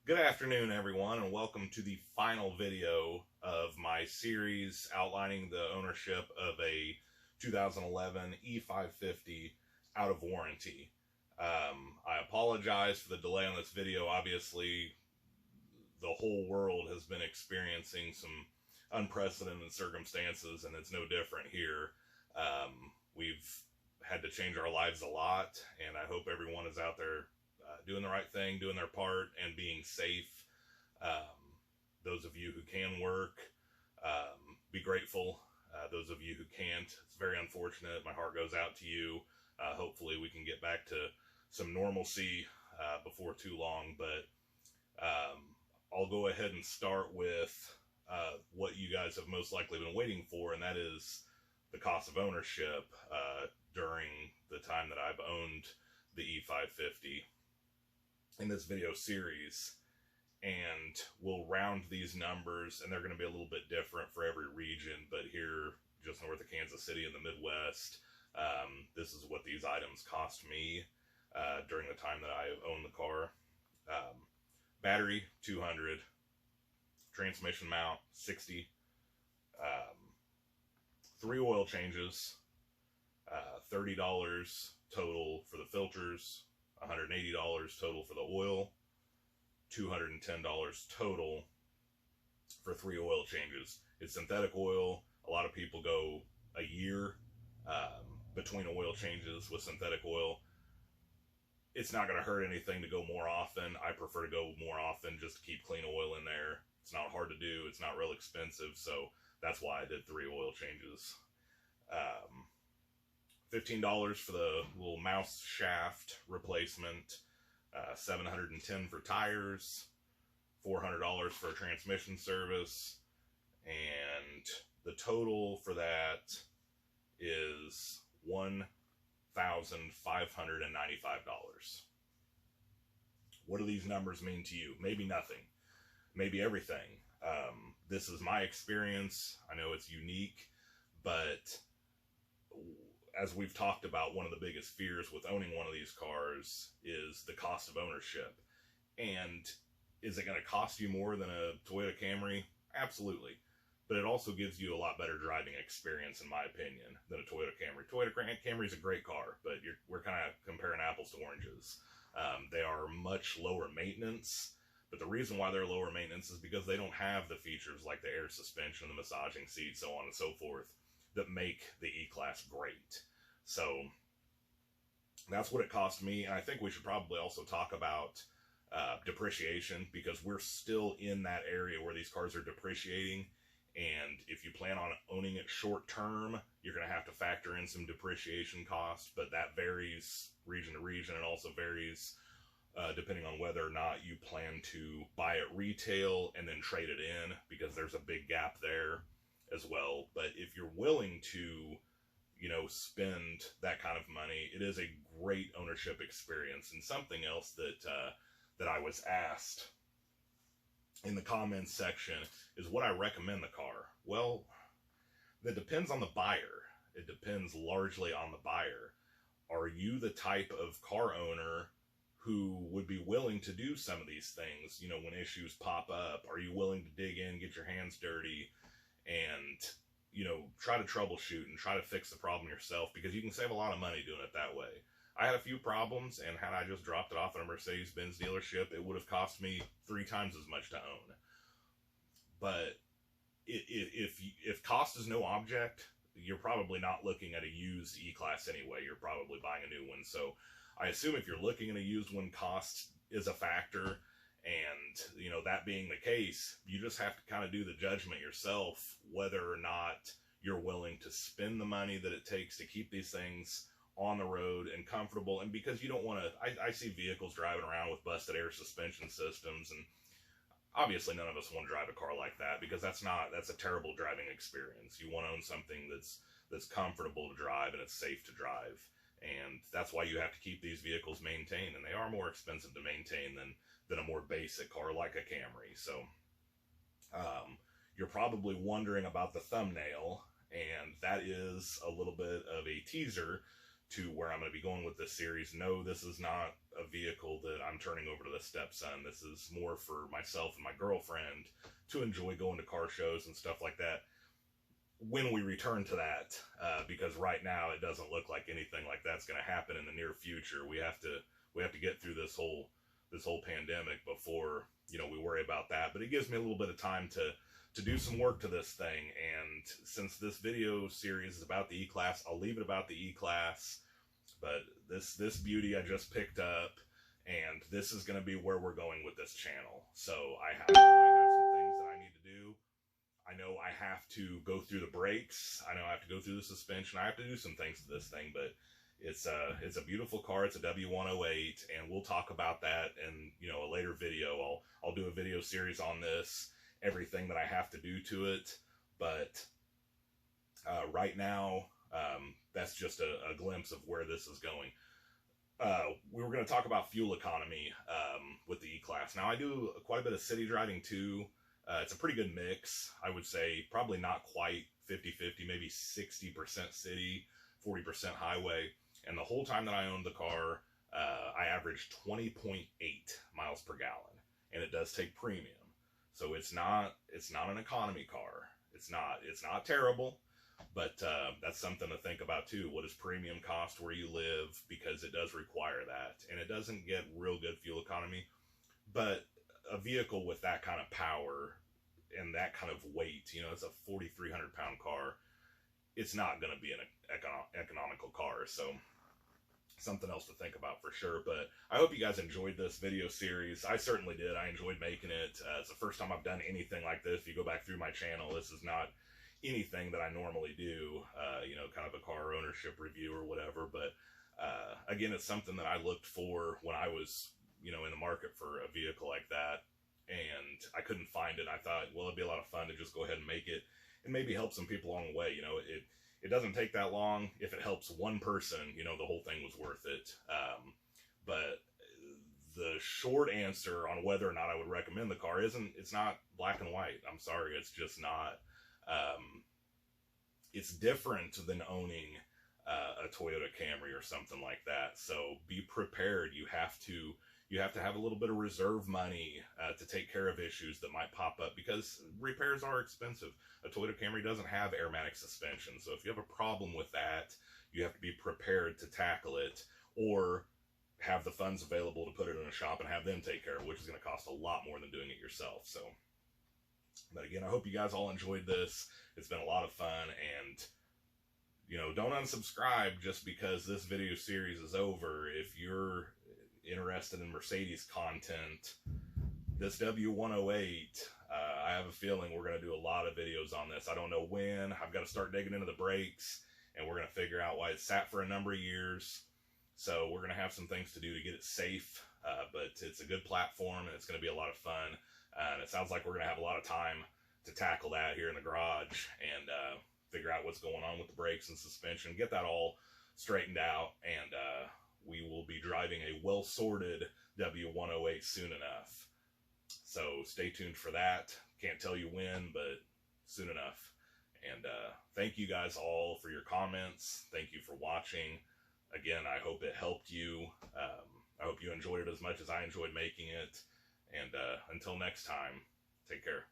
Good afternoon, everyone, and welcome to the final video of my series outlining the ownership of a 2011 E550 out of warranty. I apologize for the delay on this video. Obviously, the whole world has been experiencing some unprecedented circumstances, and it's no different here. We've had to change our lives a lot, and I hope everyone is out there doing the right thing, doing their part, and being safe. Those of you who can work, be grateful. Those of you who can't, it's very unfortunate. My heart goes out to you. Hopefully we can get back to some normalcy before too long, but I'll go ahead and start with what you guys have most likely been waiting for, and that is the cost of ownership during the time that I've owned the E550 in this video series. And we'll round these numbers, and they're going to be a little bit different for every region, but here just north of Kansas City in the Midwest, this is what these items cost me during the time that I owned the car. Battery, $200. Transmission mount, $60. 3 oil changes, $30 total for the filters, $180 total for the oil, $210 total for 3 oil changes. It's synthetic oil. A lot of people go a year between oil changes with synthetic oil. It's not going to hurt anything to go more often. I prefer to go more often just to keep clean oil in there. It's not hard to do. It's not real expensive, so that's why I did 3 oil changes. $15 for the little mouse shaft replacement, $710 for tires, $400 for a transmission service, and the total for that is $1,595. What do these numbers mean to you? Maybe nothing, maybe everything. This is my experience. I know it's unique, but as we've talked about, one of the biggest fears with owning one of these cars is the cost of ownership. And is it going to cost you more than a Toyota Camry? Absolutely. But it also gives you a lot better driving experience, in my opinion, than a Toyota Camry. Toyota Camry is a great car, but we're kind of comparing apples to oranges. They are much lower maintenance, but the reason why they're lower maintenance is because they don't have the features like the air suspension, the massaging seat, so on and so forth, that make the E-Class great. So that's what it cost me. And I think we should probably also talk about depreciation, because we're still in that area where these cars are depreciating. And if you plan on owning it short term, you're going to have to factor in some depreciation costs, but that varies region to region, and also varies depending on whether or not you plan to buy it retail and then trade it in, because there's a big gap there as well. But if you're willing to, spend that kind of money, it is a great ownership experience. And something else that I was asked in the comments section is what I recommend the car. Well, that depends on the buyer. It depends largely on the buyer. Are you the type of car owner who would be willing to do some of these things, when issues pop up? Are you willing to dig in, get your hands dirty, and try to troubleshoot and try to fix the problem yourself? Because you can save a lot of money doing it that way. I had a few problems, and had I just dropped it off at a Mercedes Benz dealership, it would have cost me 3 times as much to own. But if cost is no object, you're probably not looking at a used E-Class anyway. You're probably buying a new one. So I assume if you're looking at a used one, cost is a factor. And, that being the case, you just have to kind of do the judgment yourself, whether or not you're willing to spend the money that it takes to keep these things on the road and comfortable. And because you don't want to, I see vehicles driving around with busted air suspension systems, and obviously none of us want to drive a car like that, because that's a terrible driving experience. You want to own something that's comfortable to drive and it's safe to drive. And that's why you have to keep these vehicles maintained, and they are more expensive to maintain than a more basic car like a Camry. So you're probably wondering about the thumbnail, and that is a little bit of a teaser to where I'm going to be going with this series. No, this is not a vehicle that I'm turning over to the stepson. This is more for myself and my girlfriend to enjoy going to car shows and stuff like that when we return to that, because right now it doesn't look like anything like that's going to happen in the near future. We have to get through this whole pandemic before, you know, we worry about that. But it gives me a little bit of time to do some work to this thing. And since this video series is about the E-Class, I'll leave it about the E-Class. But this beauty I just picked up, and this is going to be where we're going with this channel. So I have some things that I need to do. I know I have to go through the brakes. I know I have to go through the suspension. I have to do some things to this thing, but it's a beautiful car. It's a W108, and we'll talk about that in, you know, a later video. I'll do a video series on this, everything that I have to do to it. But right now, that's just a glimpse of where this is going. We were going to talk about fuel economy with the E-Class. Now, I do quite a bit of city driving too. It's a pretty good mix, I would say. Probably not quite 50-50, maybe 60% city, 40% highway. And the whole time that I owned the car, I averaged 20.8 miles per gallon. And it does take premium. So it's not an economy car. It's not terrible, but that's something to think about too. What does premium cost where you live? Because it does require that. And it doesn't get real good fuel economy. But a vehicle with that kind of power and that kind of weight, you know, it's a 4,300 pound car. It's not going to be an economical car. So something else to think about for sure. But I hope you guys enjoyed this video series. I certainly did. I enjoyed making it. It's the first time I've done anything like this. If you go back through my channel, this is not anything that I normally do, you know, kind of a car ownership review or whatever. But again, it's something that I looked for when I was, you know, in the market for a vehicle like that, and I couldn't find it. I thought, well, it'd be a lot of fun to just go ahead and make it and maybe help some people along the way. You know, it doesn't take that long. If it helps one person, you know, the whole thing was worth it. But the short answer on whether or not I would recommend the car it's not black and white. I'm sorry. It's just not. It's different than owning a Toyota Camry or something like that. So be prepared. You have to have a little bit of reserve money to take care of issues that might pop up, because repairs are expensive. A Toyota Camry doesn't have airmatic suspension. So if you have a problem with that, you have to be prepared to tackle it, or have the funds available to put it in a shop and have them take care of it, which is going to cost a lot more than doing it yourself. So, but again, I hope you guys all enjoyed this. It's been a lot of fun, and you know, don't unsubscribe just because this video series is over. If you're interested in Mercedes content, this W108, I have a feeling we're going to do a lot of videos on this. I don't know when. I've got to start digging into the brakes, and we're going to figure out why it's sat for a number of years. So we're going to have some things to do to get it safe, but it's a good platform, and it's going to be a lot of fun. And it sounds like we're going to have a lot of time to tackle that here in the garage and figure out what's going on with the brakes and suspension, get that all straightened out, and we will be driving a well-sorted W108 soon enough. So stay tuned for that. Can't tell you when, but soon enough. And thank you guys all for your comments. Thank you for watching. Again, I hope it helped you. I hope you enjoyed it as much as I enjoyed making it. And until next time, take care.